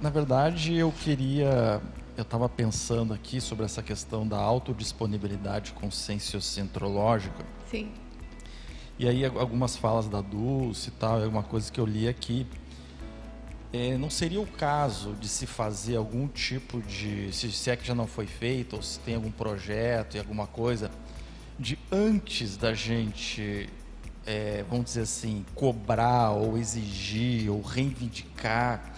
Na verdade, eu estava pensando aqui sobre essa questão da autodisponibilidade conscienciocentrológica. Sim. E aí algumas falas da Dulce e tal, alguma coisa que eu li aqui. Não seria o caso de se fazer algum tipo de, se é que já não foi feito, ou se tem algum projeto e alguma coisa, de antes da gente, vamos dizer assim, cobrar ou exigir ou reivindicar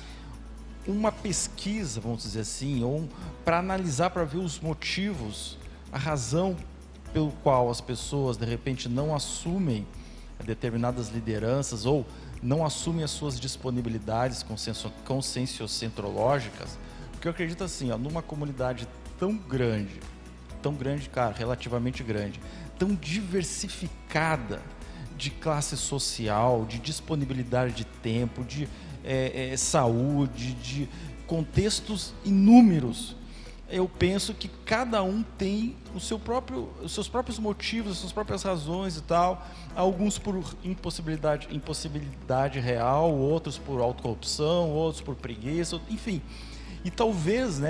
uma pesquisa, vamos dizer assim, ou para analisar, para ver os motivos, a razão pelo qual as pessoas de repente não assumem determinadas lideranças ou não assumem as suas disponibilidades conscienciocentrológicas, porque eu acredito assim, numa comunidade tão grande, cara, relativamente grande, tão diversificada de classe social, de disponibilidade de tempo, de saúde, de contextos inúmeros. Eu penso que cada um tem os seus próprios motivos, as suas próprias razões e tal. Alguns por impossibilidade real, outros por autocorrupção, outros por preguiça, enfim. E talvez,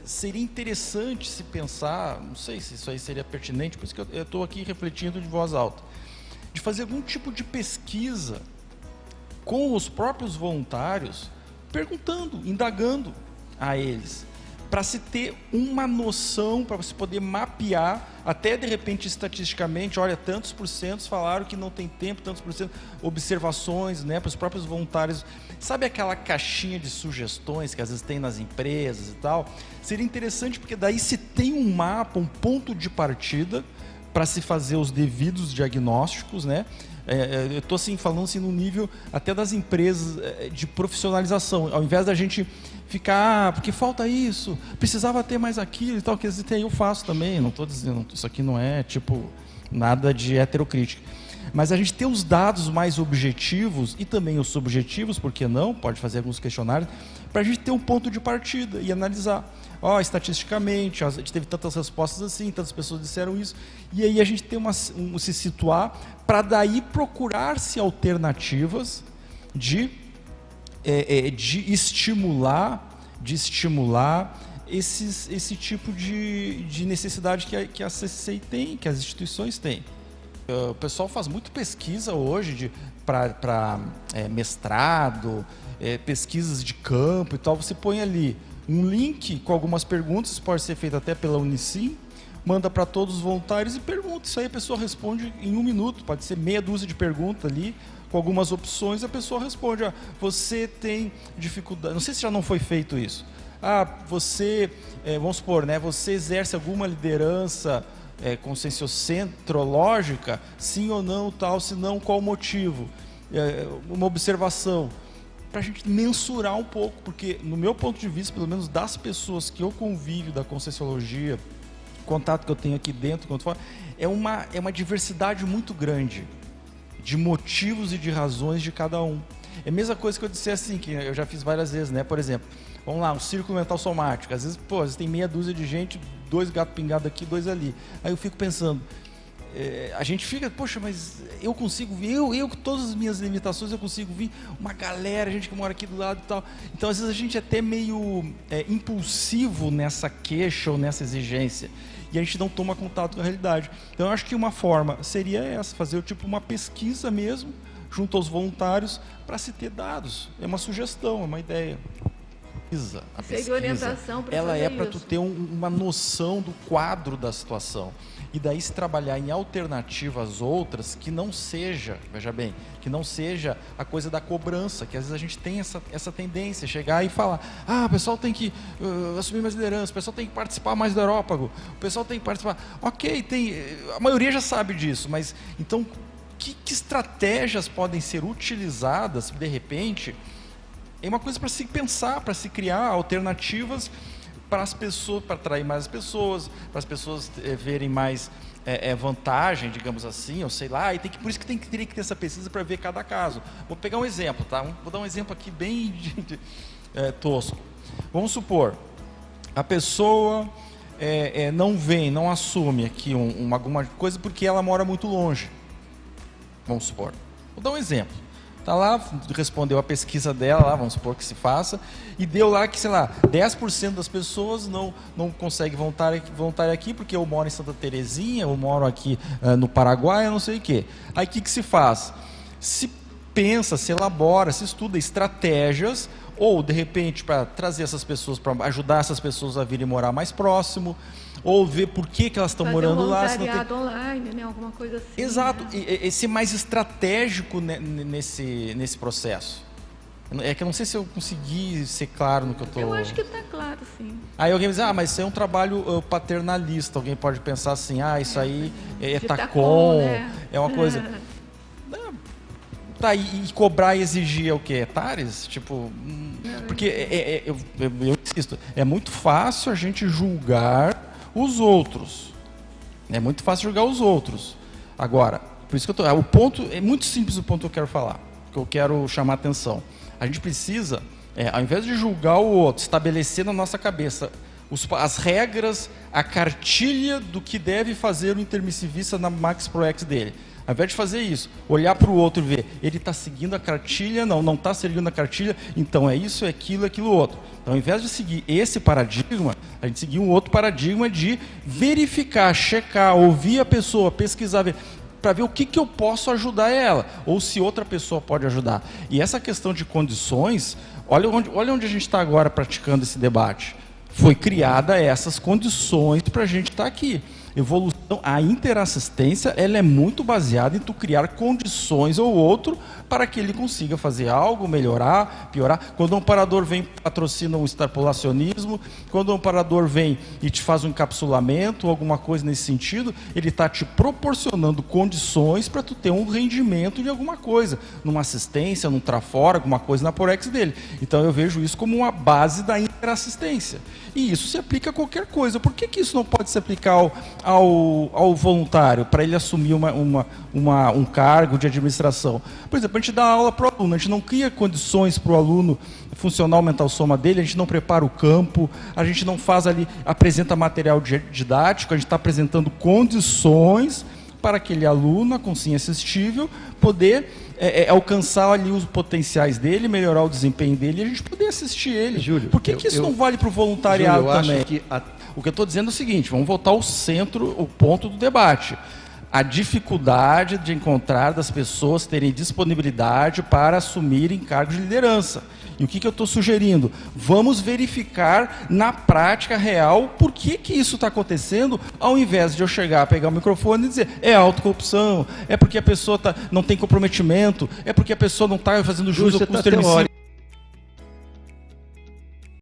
seria interessante se pensar, não sei se isso aí seria pertinente, por isso que eu estou aqui refletindo de voz alta, de fazer algum tipo de pesquisa com os próprios voluntários, perguntando, indagando a eles, para se ter uma noção, para se poder mapear, até de repente estatisticamente, olha, tantos por cento falaram que não tem tempo, tantos por cento, observações, para os próprios voluntários. Sabe aquela caixinha de sugestões que às vezes tem nas empresas e tal? Seria interessante porque daí se tem um mapa, um ponto de partida para se fazer os devidos diagnósticos, eu estou assim, falando assim, no nível até das empresas de profissionalização, ao invés da gente ficar, porque falta isso, precisava ter mais aquilo e tal, que até eu faço também, não estou dizendo, isso aqui não é tipo nada de heterocrítica, mas a gente ter os dados mais objetivos e também os subjetivos, por que não, pode fazer alguns questionários, para a gente ter um ponto de partida e analisar. Estatisticamente, a gente teve tantas respostas assim, tantas pessoas disseram isso, e aí a gente tem se situar para daí procurar-se alternativas de estimular esse tipo de necessidade que a CCCI tem, que as instituições têm. O pessoal faz muito pesquisa hoje para mestrado, pesquisas de campo e tal, você põe ali um link com algumas perguntas, pode ser feito até pela Unicim, manda para todos os voluntários e pergunta. Isso aí a pessoa responde em 1 minuto, pode ser meia dúzia de perguntas ali, com algumas opções, a pessoa responde, você tem dificuldade, não sei se já não foi feito isso, você, vamos supor, você exerce alguma liderança conscienciocentrológica, sim ou não, tal, se não, qual o motivo? Uma observação, para a gente mensurar um pouco, porque no meu ponto de vista, pelo menos das pessoas que eu convivo da Conscienciologia, contato que eu tenho aqui dentro, quanto fora, é uma diversidade muito grande de motivos e de razões de cada um. É a mesma coisa que eu disse assim, que eu já fiz várias vezes, por exemplo, vamos lá, um círculo mental somático, às vezes tem meia dúzia de gente, 2 gatos pingados aqui, 2 ali, aí eu fico pensando, a gente fica, poxa, mas eu consigo vir, eu com todas as minhas limitações, eu consigo vir, uma galera, gente que mora aqui do lado e tal, então às vezes a gente é até meio impulsivo nessa queixa ou nessa exigência, e a gente não toma contato com a realidade. Então eu acho que uma forma seria essa, fazer uma pesquisa mesmo, junto aos voluntários, para se ter dados, é uma sugestão, é uma ideia. A pesquisa, orientação para ela fazer para tu ter uma noção do quadro da situação e daí se trabalhar em alternativas outras que não seja, veja bem, que não seja a coisa da cobrança, que às vezes a gente tem essa tendência, chegar e falar, o pessoal tem que assumir mais liderança, o pessoal tem que participar mais do aerópago, o pessoal tem que participar, ok, a maioria já sabe disso, mas então que estratégias podem ser utilizadas de repente? É uma coisa para se pensar, para se criar alternativas para as pessoas, para atrair mais as pessoas, para as pessoas verem mais vantagem, digamos assim, ou sei lá, e por isso que teria que ter essa pesquisa para ver cada caso. Vou pegar um exemplo, tá? Vou dar um exemplo aqui bem tosco. Vamos supor, a pessoa não assume aqui alguma coisa porque ela mora muito longe. Vamos supor. Vou dar um exemplo. Tá lá, respondeu a pesquisa dela, lá, vamos supor que se faça, e deu lá que, sei lá, 10% das pessoas não conseguem voltar aqui, porque eu moro em Santa Terezinha, eu moro aqui no Paraguai, eu não sei o quê. Aí o que se faz? Se pensa, se elabora, se estuda estratégias, ou de repente para trazer essas pessoas, para ajudar essas pessoas a virem morar mais próximo, ou ver por que elas estão morando lá. Voluntariado online, né? Alguma coisa assim. Exato, né? e ser mais estratégico nesse processo. É que eu não sei se eu consegui ser claro no que eu estou... Eu acho que está claro, sim. Aí alguém diz, mas isso é um trabalho paternalista. Alguém pode pensar assim, isso aí é Tacom, né? É uma coisa... Tá, e cobrar e exigir é o quê? Etares? Tipo, porque eu insisto, é muito fácil a gente julgar os outros. É muito fácil julgar os outros. Agora, por isso que o ponto é muito simples, o ponto que eu quero falar, que eu quero chamar a atenção. A gente precisa, ao invés de julgar o outro, estabelecer na nossa cabeça as regras, a cartilha do que deve fazer o intermissivista na Max ProEx dele. Ao invés de fazer isso, olhar para o outro e ver, ele está seguindo a cartilha, não está seguindo a cartilha, então é isso, é aquilo outro. Então, ao invés de seguir esse paradigma, a gente seguir um outro paradigma de verificar, checar, ouvir a pessoa, pesquisar, para ver o que eu posso ajudar ela, ou se outra pessoa pode ajudar. E essa questão de condições, olha onde a gente está agora praticando esse debate. Foi criada essas condições para a gente estar aqui. Evolução, a interassistência, ela é muito baseada em tu criar condições ao outro para que ele consiga fazer algo, melhorar, piorar. Quando um amparador vem, patrocina um extrapolacionismo, quando um amparador vem e te faz um encapsulamento, alguma coisa nesse sentido, ele está te proporcionando condições para tu ter um rendimento de alguma coisa, numa assistência, num trafora, alguma coisa na Proex dele. Então eu vejo isso como uma base da interassistência. E isso se aplica a qualquer coisa. Por que isso não pode se aplicar ao voluntário, para ele assumir um cargo de administração? Por exemplo, a gente dá aula para o aluno, a gente não cria condições para o aluno funcional mental soma dele, a gente não prepara o campo, a gente não faz ali, apresenta material didático, a gente está apresentando condições para aquele aluno, a consciência assistível, poder alcançar ali os potenciais dele, melhorar o desempenho dele e a gente poder assistir ele. Júlio, por que isso não vale para o voluntariado também? Acho que O que eu estou dizendo é o seguinte, vamos voltar ao centro, o ponto do debate. A dificuldade de encontrar das pessoas terem disponibilidade para assumirem cargos de liderança. E o que eu estou sugerindo? Vamos verificar na prática real por que isso está acontecendo, ao invés de eu chegar, pegar o microfone e dizer é autocorrupção, é porque a pessoa não tem comprometimento, é porque a pessoa não está fazendo jus ao custo intermissivo.